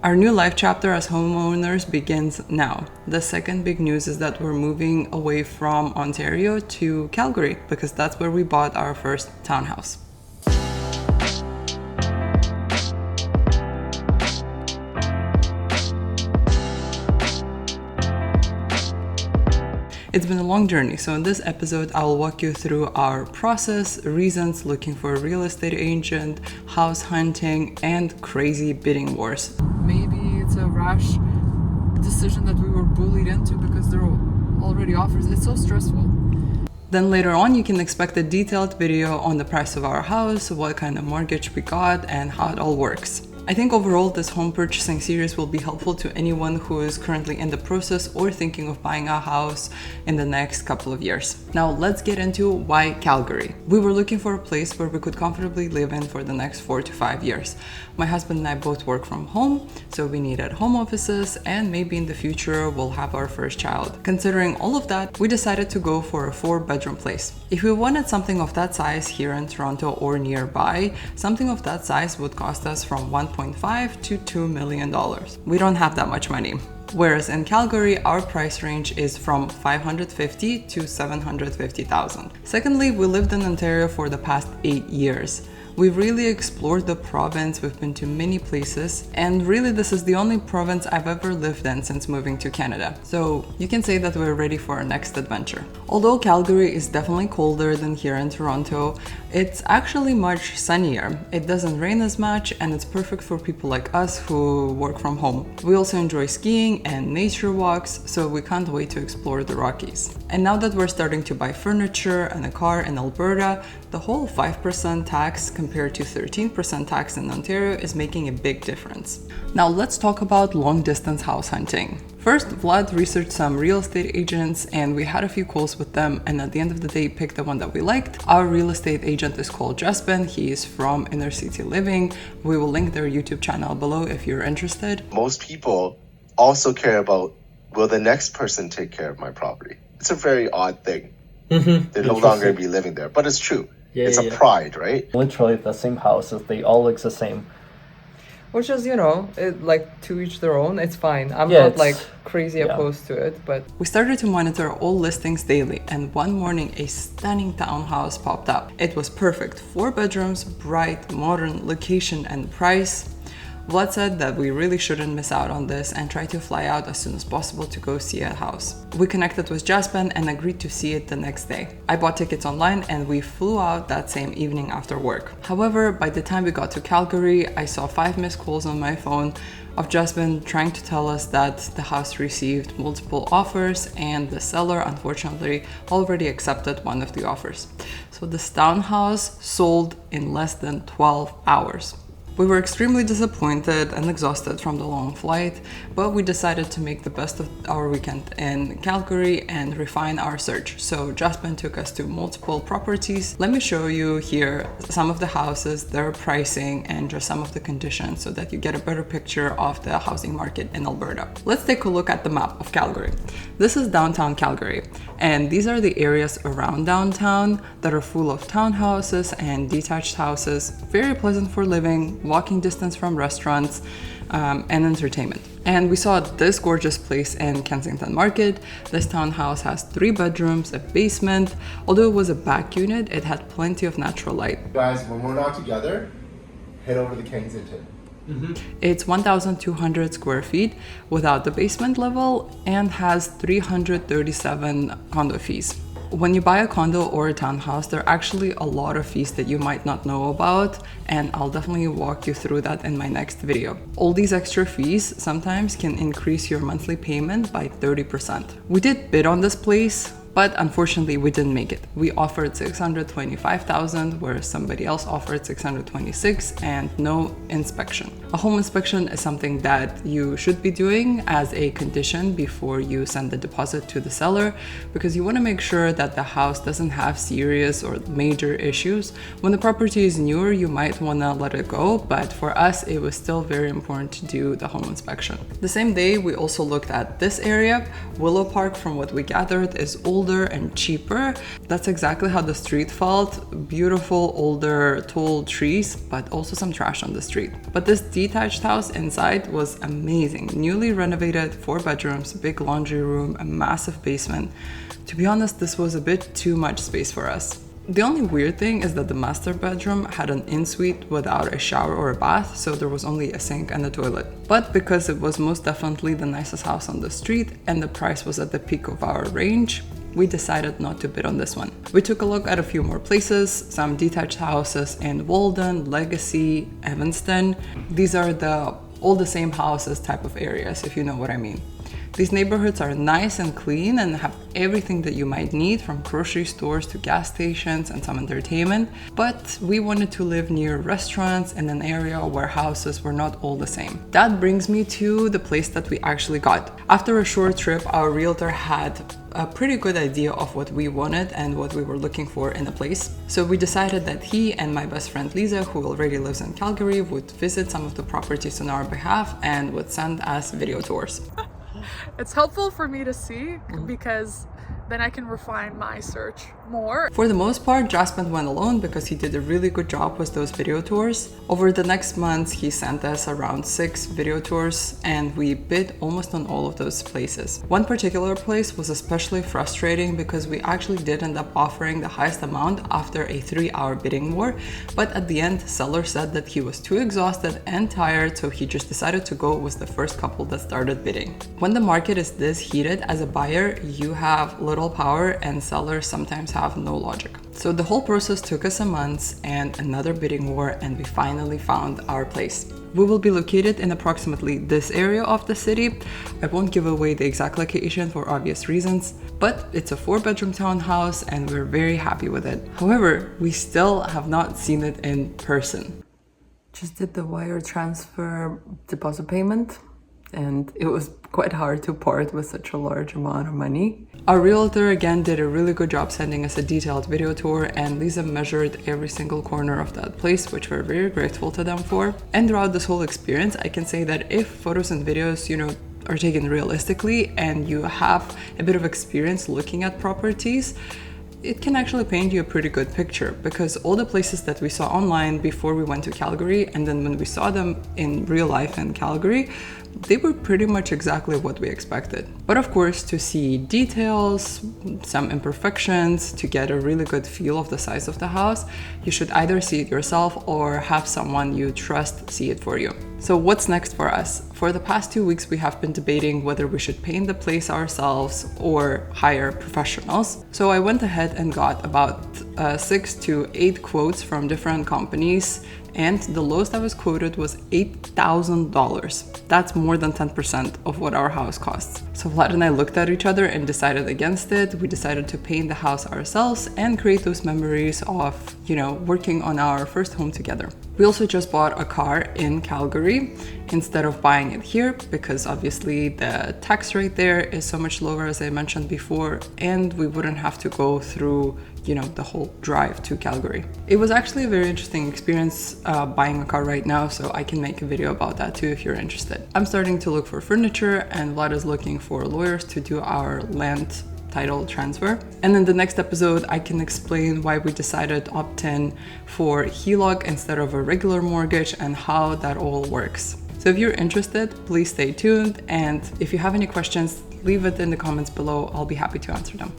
Our new life chapter as homeowners begins now. The second big news is that we're moving away from Ontario to Calgary because that's where we bought our first townhouse. It's been a long journey, so in this episode, I'll walk you through our process, reasons looking for a real estate agent, house hunting, and crazy bidding wars. Maybe it's a rash decision that we were bullied into because there are already offers. It's so stressful. Then later on, you can expect a detailed video on the price of our house, what kind of mortgage we got, and how it all works. I think overall this home purchasing series will be helpful to anyone who is currently in the process or thinking of buying a house in the next couple of years. Now let's get into why Calgary. We were looking for a place where we could comfortably live in for the next 4 to 5 years. My husband and I both work from home, so we needed home offices, and maybe in the future we'll have our first child. Considering all of that, we decided to go for a 4-bedroom place. If we wanted something of that size here in Toronto or nearby, something of that size would cost us from $1.5 to $2 million. We don't have that much money. Whereas in Calgary, our price range is from $550,000 to $750,000. Secondly, we lived in Ontario for the past 8 years. We've really explored the province, we've been to many places, and really this is the only province I've ever lived in since moving to Canada. So you can say that we're ready for our next adventure. Although Calgary is definitely colder than here in Toronto, it's actually much sunnier. It doesn't rain as much, and it's perfect for people like us who work from home. We also enjoy skiing and nature walks, so we can't wait to explore the Rockies. And now that we're starting to buy furniture and a car in Alberta, the whole 5% tax compared to 13% tax in Ontario is making a big difference. Now let's talk about long-distance house hunting. First, Vlad researched some real estate agents and we had a few calls with them, and at the end of the day picked the one that we liked. Our real estate agent is called Jaspen. He is from Inner City Living. We will link their YouTube channel below if you're interested. Most people also care about, will the next person take care of my property? It's a very odd thing. They're no longer be living there, but it's true. It's a pride, right? Literally the same houses, they all look the same. Which is, like to each their own, it's fine. I'm not like crazy opposed to it, but... We started to monitor all listings daily, and one morning a stunning townhouse popped up. It was perfect. 4 bedrooms, bright, modern, location and price. Vlad said that we really shouldn't miss out on this and try to fly out as soon as possible to go see a house. We connected with Jaspen and agreed to see it the next day. I bought tickets online and we flew out that same evening after work. However, by the time we got to Calgary, I saw 5 missed calls on my phone of Jaspen trying to tell us that the house received multiple offers and the seller unfortunately already accepted one of the offers. So this townhouse sold in less than 12 hours. We were extremely disappointed and exhausted from the long flight, but we decided to make the best of our weekend in Calgary and refine our search. So Jaspen took us to multiple properties. Let me show you here some of the houses, their pricing, and just some of the conditions so that you get a better picture of the housing market in Alberta. Let's take a look at the map of Calgary. This is downtown Calgary, and these are the areas around downtown that are full of townhouses and detached houses, very pleasant for living, walking distance from restaurants and entertainment. And we saw this gorgeous place in Kensington Market. This townhouse has 3 bedrooms, a basement. Although it was a back unit, it had plenty of natural light. Guys, when we're not together, head over to Kensington. It's 1,200 square feet without the basement level and has 337 condo fees. When you buy a condo or a townhouse, there are actually a lot of fees that you might not know about, and I'll definitely walk you through that in my next video. All these extra fees sometimes can increase your monthly payment by 30%. We did bid on this place, but unfortunately we didn't make it. We offered $625,000, whereas somebody else offered $626,000 and no inspection. A home inspection is something that you should be doing as a condition before you send the deposit to the seller, because you want to make sure that the house doesn't have serious or major issues. When the property is newer, you might want to let it go, but for us it was still very important to do the home inspection. The same day we also looked at this area. Willow Park, from what we gathered, is old older and cheaper. That's exactly how the street felt. Beautiful, older, tall trees, but also some trash on the street. But this detached house inside was amazing. Newly renovated, 4 bedrooms, big laundry room, a massive basement. To be honest, this was a bit too much space for us. The only weird thing is that the master bedroom had an in-suite without a shower or a bath, so there was only a sink and a toilet. But because it was most definitely the nicest house on the street and the price was at the peak of our range, we decided not to bid on this one. We took a look at a few more places, some detached houses in Walden, Legacy, Evanston. These are all the same houses type of areas, if you know what I mean. These neighborhoods are nice and clean and have everything that you might need, from grocery stores to gas stations and some entertainment. But we wanted to live near restaurants in an area where houses were not all the same. That brings me to the place that we actually got. After a short trip, our realtor had a pretty good idea of what we wanted and what we were looking for in a place. So we decided that he and my best friend Lisa, who already lives in Calgary, would visit some of the properties on our behalf and would send us video tours. It's helpful for me to see because then I can refine my search more. For the most part, Jasmine went alone because he did a really good job with those video tours. Over the next months, he sent us around 6 video tours and we bid almost on all of those places. One particular place was especially frustrating because we actually did end up offering the highest amount after a 3-hour bidding war, but at the end, seller said that he was too exhausted and tired, so he just decided to go with the first couple that started bidding. When the market is this heated, as a buyer, you have little power and sellers sometimes have no logic. So the whole process took us a month and another bidding war, and we finally found our place. We will be located in approximately this area of the city. I won't give away the exact location for obvious reasons, but it's a 4-bedroom townhouse and we're very happy with it. However, we still have not seen it in person. Just did the wire transfer deposit payment, and it was quite hard to part with such a large amount of money. Our realtor again did a really good job sending us a detailed video tour, and Lisa measured every single corner of that place, which we're very grateful to them for. And throughout this whole experience, I can say that if photos and videos, are taken realistically and you have a bit of experience looking at properties, it can actually paint you a pretty good picture, because all the places that we saw online before we went to Calgary and then when we saw them in real life in Calgary, they were pretty much exactly what we expected. But of course, to see details, some imperfections, to get a really good feel of the size of the house, you should either see it yourself or have someone you trust see it for you. So what's next for us? For the past 2 weeks, we have been debating whether we should paint the place ourselves or hire professionals. So I went ahead and got about 6 to 8 quotes from different companies, and the lowest I was quoted was $8,000. That's more than 10% of what our house costs. So Vlad and I looked at each other and decided against it. We decided to paint the house ourselves and create those memories of, working on our first home together. We also just bought a car in Calgary instead of buying it here, because obviously the tax rate there is so much lower, as I mentioned before, and we wouldn't have to go through the whole drive to Calgary. It was actually a very interesting experience buying a car right now, so I can make a video about that too if you're interested. I'm starting to look for furniture, and Vlad is looking for lawyers to do our land title transfer. And in the next episode, I can explain why we decided to opt in for HELOC instead of a regular mortgage and how that all works. So if you're interested, please stay tuned, and if you have any questions, leave it in the comments below. I'll be happy to answer them.